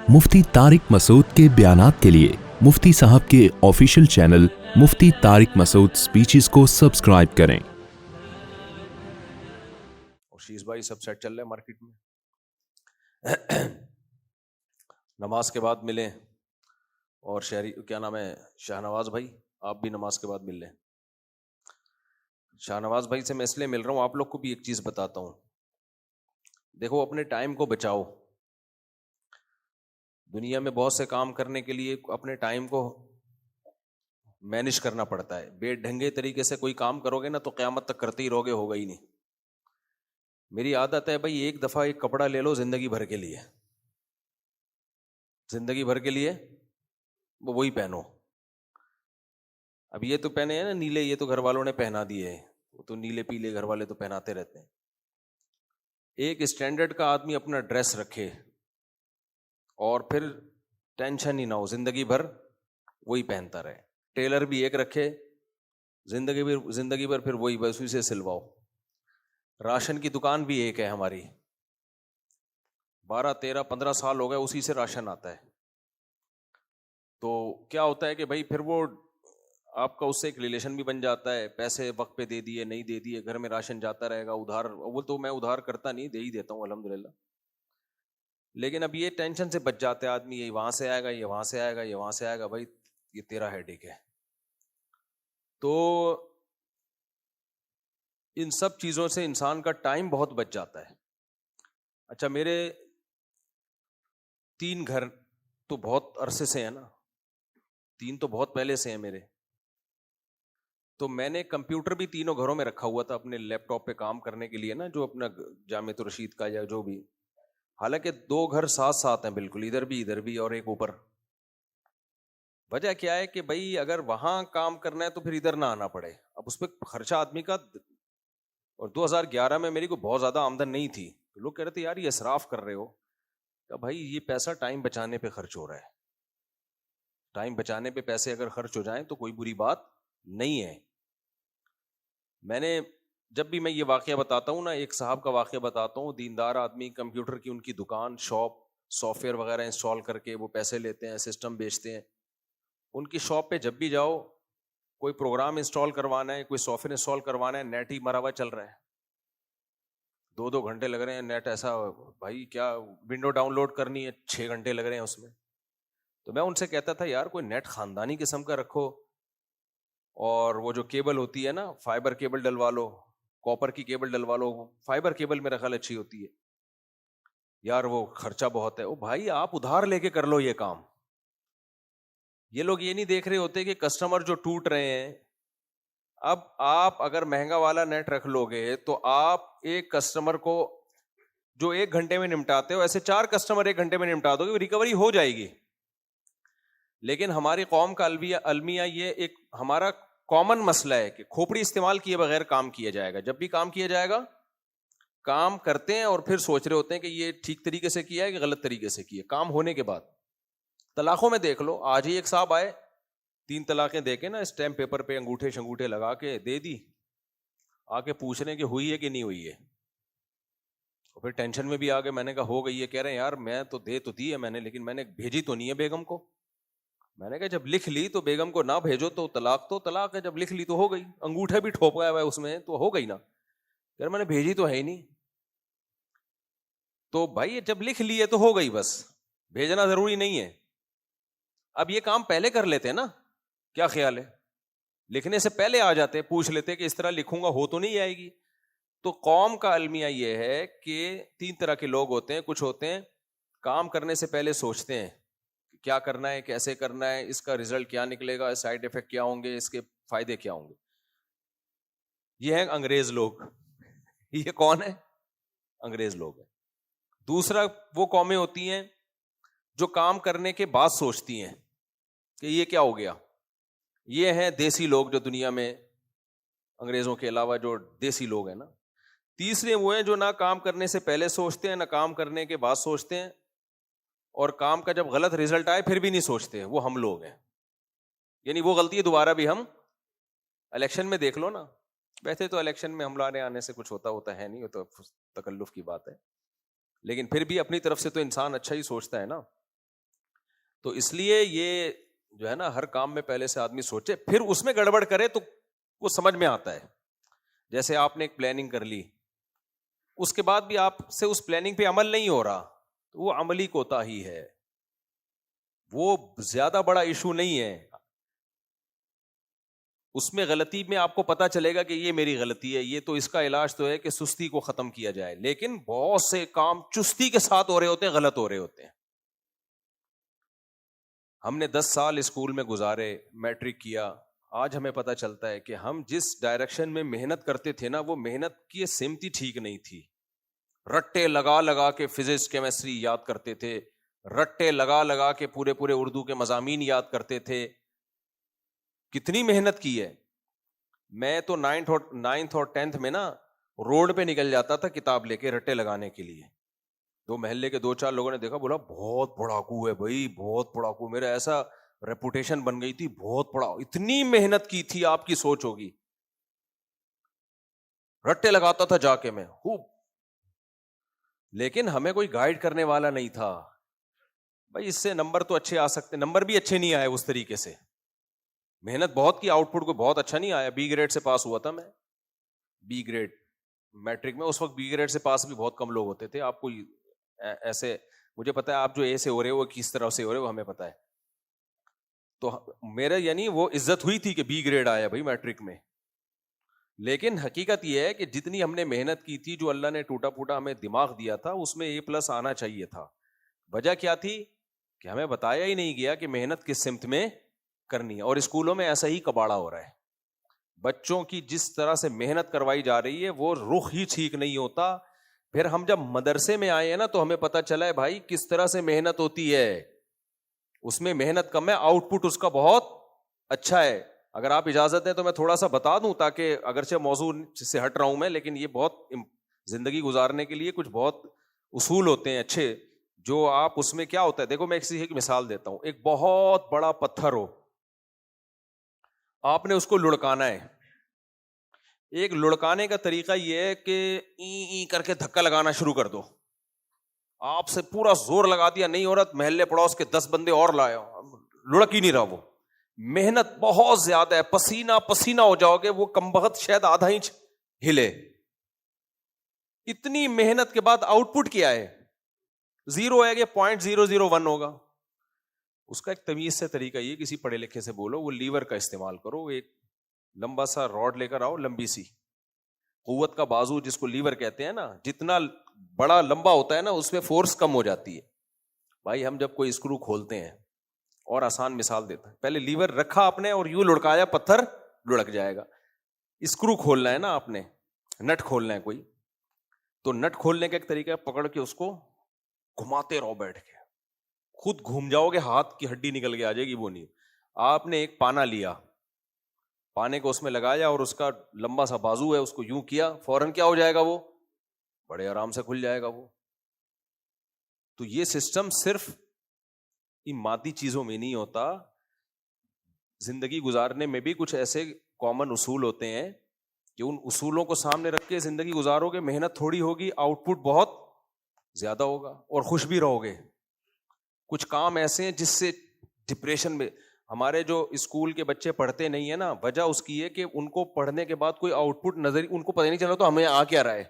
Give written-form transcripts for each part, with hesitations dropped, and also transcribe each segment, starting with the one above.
مفتی طارق مسعود کے بیانات کے لیے مفتی صاحب کے آفیشیل چینل مفتی طارق مسعود سپیچز کو سبسکرائب کریں۔ اور شیز بھائی سب سیٹ چل رہا ہے مارکیٹ میں؟ نماز کے بعد ملیں، اور شہری کیا نام ہے، شاہ نواز بھائی آپ بھی نماز کے بعد مل لیں۔ شاہ نواز بھائی سے میں اس لیے مل رہا ہوں، آپ لوگ کو بھی ایک چیز بتاتا ہوں، دیکھو اپنے ٹائم کو بچاؤ۔ دنیا میں بہت سے کام کرنے کے لیے اپنے ٹائم کو مینج کرنا پڑتا ہے۔ بے ڈھنگے طریقے سے کوئی کام کرو گے نا تو قیامت تک کرتے ہی رہو گے، ہوگا ہی نہیں۔ میری عادت ہے بھائی، ایک دفعہ ایک کپڑا لے لو زندگی بھر کے لیے، زندگی بھر کے لیے وہی پہنو۔ اب یہ تو پہنے ہیں نا نیلے، یہ تو گھر والوں نے پہنا دیے ہیں، وہ تو نیلے پیلے گھر والے تو پہناتے رہتے ہیں۔ ایک اسٹینڈرڈ کا آدمی اپنا ڈریس رکھے اور پھر ٹینشن ہی نہ ہو، زندگی بھر وہی پہنتا رہے۔ ٹیلر بھی ایک رکھے، زندگی بھر پھر وہی بس اسی سے سلواؤ۔ راشن کی دکان بھی ایک ہے ہماری، 12 13 15 سال ہو گئے اسی سے راشن آتا ہے۔ تو کیا ہوتا ہے کہ بھائی پھر وہ آپ کا اس سے ایک ریلیشن بھی بن جاتا ہے، پیسے وقت پہ دے دیے نہیں دے دیے، گھر میں راشن جاتا رہے گا۔ ادھار وہ تو میں ادھار کرتا نہیں، دے ہی دیتا ہوں الحمدللہ، لیکن اب یہ ٹینشن سے بچ جاتے آدمی، یہ وہاں سے آئے گا، یہ وہاں سے آئے گا، یہ وہاں سے آئے گا، بھائی یہ تیرا ہیڈیک ہے۔ تو ان سب چیزوں سے انسان کا ٹائم بہت بچ جاتا ہے۔ اچھا، میرے 3 گھر تو بہت عرصے سے ہیں نا، 3 تو بہت پہلے سے ہیں میرے، تو میں نے کمپیوٹر بھی تینوں گھروں میں رکھا ہوا تھا اپنے لیپ ٹاپ پہ کام کرنے کے لیے نا، جو اپنا جامعۃ الرشید کا یا جو بھی۔ حالانکہ 2 گھر ساتھ ساتھ ہیں بالکل، ادھر بھی اور ایک اوپر۔ وجہ کیا ہے کہ بھائی اگر وہاں کام کرنا ہے تو پھر ادھر نہ آنا پڑے۔ اب اس پہ خرچہ آدمی کا، اور 2011 میں میری کو بہت زیادہ آمدن نہیں تھی، تو لوگ کہہ رہے تھے یار یہ اسراف کر رہے ہو، کہ بھائی یہ پیسہ ٹائم بچانے پہ خرچ ہو رہا ہے۔ ٹائم بچانے پہ پیسے اگر خرچ ہو جائیں تو کوئی بری بات نہیں ہے۔ میں نے جب بھی میں یہ واقعہ بتاتا ہوں نا، ایک صاحب کا واقعہ بتاتا ہوں، دیندار آدمی، کمپیوٹر کی ان کی دکان، شاپ، سافٹ ویئر وغیرہ انسٹال کر کے وہ پیسے لیتے ہیں، سسٹم بیچتے ہیں۔ ان کی شاپ پہ جب بھی جاؤ، کوئی پروگرام انسٹال کروانا ہے، کوئی سافٹ ویئر انسٹال کروانا ہے، نیٹ ہی مرا ہوا چل رہا ہے، 2 گھنٹے لگ رہے ہیں نیٹ ایسا، بھائی کیا ونڈو ڈاؤن لوڈ کرنی ہے 6 گھنٹے لگ رہے ہیں اس میں۔ تو میں ان سے کہتا تھا یار کوئی نیٹ خاندانی قسم کا رکھو، اور وہ جو کیبل ہوتی ہے نا، فائبر کیبل ڈلوا لو، کاپر کی کیبل ڈلوا لو، فائبر کیبل میرا خیال اچھی ہوتی ہے یار، وہ خرچہ بہت ہے۔ او بھائی آپ ادھار لے کے کر لو یہ کام۔ یہ لوگ یہ نہیں دیکھ رہے ہوتے کہ کسٹمر جو ٹوٹ رہے ہیں۔ اب آپ اگر مہنگا والا نیٹ رکھ لو گے تو آپ ایک کسٹمر کو جو 1 گھنٹے میں نمٹاتے ہو، ایسے 4 کسٹمر 1 گھنٹے میں نمٹا دو گے، ریکوری ہو جائے گی۔ لیکن ہماری قوم کا المیہ یہ ایک ہمارا کامن مسئلہ ہے کہ کھوپڑی استعمال کیے بغیر کام کیا جائے گا۔ جب بھی کام کیا جائے گا، کام کرتے ہیں اور پھر سوچ رہے ہوتے ہیں کہ یہ ٹھیک طریقے سے کیا ہے کہ غلط طریقے سے کیا۔ کام ہونے کے بعد طلاقوں میں دیکھ لو، آج ہی ایک صاحب آئے 3 طلاقیں دے کے نا، اسٹیمپ پیپر پہ انگوٹھے شنگوٹھے لگا کے دے دی، آ کے پوچھ رہے ہیں کہ ہوئی ہے کہ نہیں ہوئی ہے۔ اور پھر ٹینشن میں بھی آ گئے، میں نے کہا ہو گئی ہے، کہہ رہے ہیں یار میں تو دے تو دی ہے میں نے، لیکن میں نے بھیجی تو نہیں ہے بیگم کو۔ میں نے کہا جب لکھ لی تو بیگم کو نہ بھیجو تو طلاق ہے، جب لکھ لی تو ہو گئی، انگوٹھا بھی ٹھوپا ہوا ہے اس میں تو ہو گئی نا۔ یار میں نے بھیجی تو ہے ہی نہیں۔ تو بھائی جب لکھ لی ہے تو ہو گئی، بس بھیجنا ضروری نہیں ہے۔ اب یہ کام پہلے کر لیتے نا، کیا خیال ہے؟ لکھنے سے پہلے آ جاتے، پوچھ لیتے کہ اس طرح لکھوں گا ہو تو نہیں آئے گی۔ تو قوم کا المیہ یہ ہے کہ 3 طرح کے لوگ ہوتے ہیں۔ کچھ ہوتے ہیں کام کرنے سے پہلے سوچتے ہیں کیا کرنا ہے، کیسے کرنا ہے، اس کا ریزلٹ کیا نکلے گا، سائیڈ ایفیکٹ کیا ہوں گے، اس کے فائدے کیا ہوں گے۔ یہ ہیں انگریز لوگ۔ یہ کون ہے؟ انگریز لوگ ہیں۔ دوسرا وہ قومیں ہوتی ہیں جو کام کرنے کے بعد سوچتی ہیں کہ یہ کیا ہو گیا۔ یہ ہیں دیسی لوگ جو دنیا میں انگریزوں کے علاوہ جو دیسی لوگ ہیں نا۔ تیسرے وہ ہیں جو نہ کام کرنے سے پہلے سوچتے ہیں، نہ کام کرنے کے بعد سوچتے ہیں، اور کام کا جب غلط رزلٹ آئے پھر بھی نہیں سوچتے، وہ ہم لوگ ہیں۔ یعنی وہ غلطی دوبارہ بھی ہم الیکشن میں دیکھ لو نا، ویسے تو الیکشن میں ہم آنے سے کچھ ہوتا ہے نہیں، وہ تو تکلف کی بات ہے، لیکن پھر بھی اپنی طرف سے تو انسان اچھا ہی سوچتا ہے نا۔ تو اس لیے یہ جو ہے نا ہر کام میں پہلے سے آدمی سوچے, پھر اس میں گڑبڑ کرے تو وہ سمجھ میں آتا ہے. جیسے آپ نے ایک پلاننگ کر لی, اس کے بعد بھی آپ سے اس پلاننگ پہ عمل نہیں ہو رہا, تو وہ عملی کوتاہی ہے, وہ زیادہ بڑا ایشو نہیں ہے. اس میں غلطی میں آپ کو پتا چلے گا کہ یہ میری غلطی ہے, یہ تو اس کا علاج تو ہے کہ سستی کو ختم کیا جائے, لیکن بہت سے کام چستی کے ساتھ ہو رہے ہوتے ہیں, غلط ہو رہے ہوتے ہیں. ہم نے 10 سال اسکول میں گزارے, میٹرک کیا, آج ہمیں پتا چلتا ہے کہ ہم جس ڈائریکشن میں محنت کرتے تھے نا, وہ محنت کی سمتی ٹھیک نہیں تھی. رٹے لگا لگا کے فزکس کیمسٹری یاد کرتے تھے, رٹے لگا لگا کے پورے اردو کے مضامین یاد کرتے تھے. کتنی محنت کی ہے. میں تو 9th اور 10th میں نا روڈ پہ نکل جاتا تھا کتاب لے کے رٹے لگانے کے لیے. تو محلے کے 2-4 لوگوں نے دیکھا, بولا بہت پڑھاکو ہے بھائی, بہت پڑھاکو. میرا ایسا ریپوٹیشن بن گئی تھی, بہت پڑھا. اتنی محنت کی تھی, آپ کی سوچ ہوگی. رٹے لگاتا تھا جا کے میں خوب, لیکن ہمیں کوئی گائیڈ کرنے والا نہیں تھا. بھائی اس سے نمبر تو اچھے آ سکتے, نمبر بھی اچھے نہیں آئے اس طریقے سے. محنت بہت کی, آؤٹ پٹ کو بہت اچھا نہیں آیا. بی گریڈ سے پاس ہوا تھا میں, بی گریڈ میٹرک میں. اس وقت بی گریڈ سے پاس بھی بہت کم لوگ ہوتے تھے. آپ کو ایسے, مجھے پتا ہے آپ جو اے سے ہو رہے ہو, وہ کس طرح سے ہو رہے ہو ہمیں پتا ہے. تو میرا یعنی وہ عزت ہوئی تھی کہ بی گریڈ آیا بھائی میٹرک میں. لیکن حقیقت یہ ہے کہ جتنی ہم نے محنت کی تھی, جو اللہ نے ٹوٹا پھوٹا ہمیں دماغ دیا تھا, اس میں A+ آنا چاہیے تھا. وجہ کیا تھی کہ ہمیں بتایا ہی نہیں گیا کہ محنت کس سمت میں کرنی ہے. اور اسکولوں میں ایسا ہی کباڑا ہو رہا ہے. بچوں کی جس طرح سے محنت کروائی جا رہی ہے وہ رخ ہی ٹھیک نہیں ہوتا. پھر ہم جب مدرسے میں آئے ہیں نا, تو ہمیں پتا چلا ہے بھائی کس طرح سے محنت ہوتی ہے. اس میں محنت کم ہے, آؤٹ پٹ اس کا بہت اچھا ہے. اگر آپ اجازت دیں تو میں تھوڑا سا بتا دوں, تاکہ اگرچہ موضوع سے ہٹ رہا ہوں میں, لیکن یہ بہت زندگی گزارنے کے لیے کچھ بہت اصول ہوتے ہیں اچھے, جو آپ اس میں کیا ہوتا ہے. دیکھو میں ایک مثال دیتا ہوں. ایک بہت بڑا پتھر ہو, آپ نے اس کو لڑکانا ہے. ایک لڑکانے کا طریقہ یہ ہے کہ ای کر کے دھکا لگانا شروع کر دو. آپ سے پورا زور لگا دیا, نہیں ہو رہا, محلے پڑوس کے 10 بندے اور لائے, لڑک ہی نہیں رہا. وہ محنت بہت زیادہ ہے, پسینہ پسینہ ہو جاؤ گے, وہ کمبخت شاید آدھا انچ ہلے. اتنی محنت کے بعد آؤٹ پٹ کیا ہے؟ 0 ہے کہ 0.001 ہوگا. اس کا ایک تمیز سے طریقہ یہ, کسی پڑھے لکھے سے بولو وہ لیور کا استعمال کرو. ایک لمبا سا راڈ لے کر آؤ, لمبی سی قوت کا بازو جس کو لیور کہتے ہیں نا, جتنا بڑا لمبا ہوتا ہے نا اس میں فورس کم ہو جاتی ہے. بھائی ہم جب کوئی اسکرو کھولتے ہیں, اور آسان مثال دیتا ہے, پہلے لیور رکھا آپ نے اور یوں لڑکایا, پتھر لڑک جائے گا. اسکرو کھولنا ہے نا آپ نے, نٹ کھولنا ہے کوئی, تو نٹ کھولنے کا ایک طریقہ ہے, پکڑ کے اس کو گھماتے رہو بیٹھ کے, خود گھوم جاؤ گے, ہاتھ کی ہڈی نکل کے آ جائے گی. وہ نہیں. آپ نے ایک پانا لیا, پانے کو اس میں لگایا, اور اس کا لمبا سا بازو ہے, اس کو یوں کیا, فوراً کیا ہو جائے گا, وہ بڑے آرام سے کھل جائے گا وہ. تو یہ سسٹم صرف ان مادی چیزوں میں نہیں ہوتا, زندگی گزارنے میں بھی کچھ ایسے کامن اصول ہوتے ہیں کہ ان اصولوں کو سامنے رکھ کے زندگی گزارو گے, محنت تھوڑی ہوگی, آؤٹ پٹ بہت زیادہ ہوگا, اور خوش بھی رہو گے. کچھ کام ایسے ہیں جس سے ڈپریشن میں, ہمارے جو اسکول کے بچے پڑھتے نہیں ہیں نا, وجہ اس کی ہے کہ ان کو پڑھنے کے بعد کوئی آؤٹ پٹ نظر, ان کو پتہ نہیں چلا تو ہمیں آ کیا رہا ہے.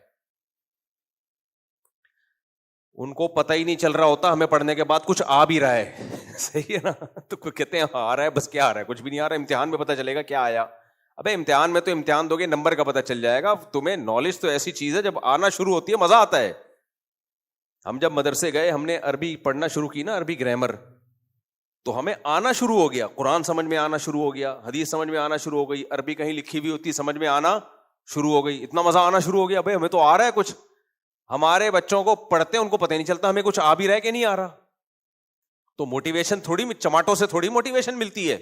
ان کو پتہ ہی نہیں چل رہا ہوتا ہمیں پڑھنے کے بعد کچھ آ بھی رہا ہے. صحیح ہے نا. تو کہتے ہیں آ رہا ہے, بس کیا آ رہا ہے, کچھ بھی نہیں آ رہا. امتحان میں پتہ چلے گا کیا آیا. ابے امتحان میں تو امتحان دو گے, نمبر کا پتہ چل جائے گا تمہیں. نالج تو ایسی چیز ہے جب آنا شروع ہوتی ہے مزہ آتا ہے. ہم جب مدرسے گئے, ہم نے عربی پڑھنا شروع کی نا, عربی گرامر, تو ہمیں آنا شروع ہو گیا, قرآن سمجھ میں آنا شروع ہو گیا, حدیث سمجھ میں آنا شروع ہو گئی, عربی کہیں لکھی ہوئی ہوتی سمجھ میں آنا شروع ہو گئی. اتنا مزہ آنا شروع ہو گیا, بھائی ہمیں تو آ رہا ہے کچھ. ہمارے بچوں کو پڑھتے ہیں, ان کو پتہ نہیں چلتا ہمیں کچھ آ بھی رہا ہے کہ نہیں آ رہا. تو موٹیویشن تھوڑی, چماٹوں سے تھوڑی موٹیویشن ملتی ہے.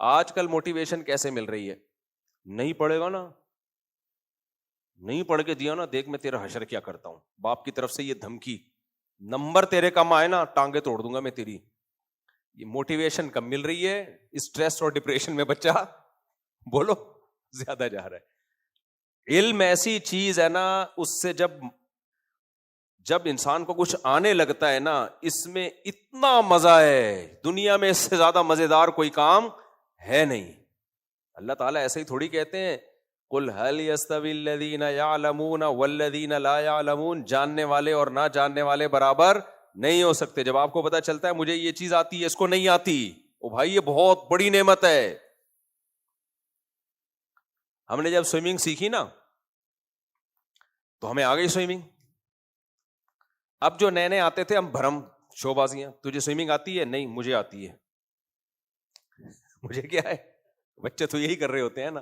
آج کل موٹیویشن کیسے مل رہی ہے؟ نہیں پڑھے گا نا, نہیں پڑھ کے دیا نا, دیکھ میں تیرا حشر کیا کرتا ہوں. باپ کی طرف سے یہ دھمکی, نمبر تیرے کم آئے نا, ٹانگیں توڑ دوں گا میں تیری. یہ موٹیویشن کم مل رہی ہے, اسٹریس اور ڈپریشن میں بچہ بولو زیادہ جا رہا ہے. علم ایسی چیز ہے نا, اس سے جب جب انسان کو کچھ آنے لگتا ہے نا, اس میں اتنا مزہ ہے, دنیا میں اس سے زیادہ مزیدار کوئی کام ہے نہیں. اللہ تعالیٰ ایسے ہی تھوڑی کہتے ہیں قُلْ هَلْ يَسْتَوِي الَّذِينَ يَعْلَمُونَ وَالَّذِينَ لَا يَعْلَمُونَ, جاننے والے اور نہ جاننے والے برابر نہیں ہو سکتے. جب آپ کو پتا چلتا ہے مجھے یہ چیز آتی ہے, اس کو نہیں آتی, او بھائی یہ بہت بڑی نعمت ہے. ہم نے جب سوئمنگ سیکھی نا تو ہمیں آ گئی سوئمنگ. اب جو نئے نئے آتے تھے ہم بھرم شو بازیاں, تجھے سوئمنگ آتی ہے؟ نہیں مجھے آتی ہے. مجھے کیا ہے, بچے تو یہی کر رہے ہوتے ہیں نا.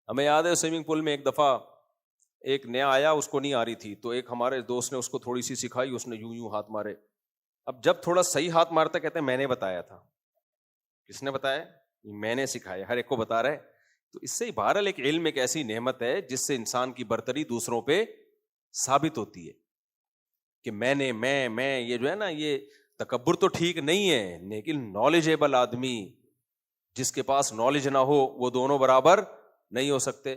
ہمیں یاد ہے سوئمنگ پول میں ایک دفعہ ایک نیا آیا, اس کو نہیں آ رہی تھی, تو ایک ہمارے دوست نے اس کو تھوڑی سی سکھائی, اس نے یوں یوں ہاتھ مارے. اب جب تھوڑا صحیح ہاتھ مارتا کہتے ہیں میں نے بتایا تھا. کس نے بتایا؟ میں نے سکھایا. ہر ایک کو بتا رہے. تو اس سے بہرحال ایک علم ایک ایسی نعمت ہے جس سے انسان کی برتری دوسروں پہ ثابت ہوتی ہے کہ میں یہ جو ہے نا, یہ تکبر تو ٹھیک نہیں ہے, لیکن نالجیبل آدمی جس کے پاس نالج نہ ہو وہ دونوں برابر نہیں ہو سکتے.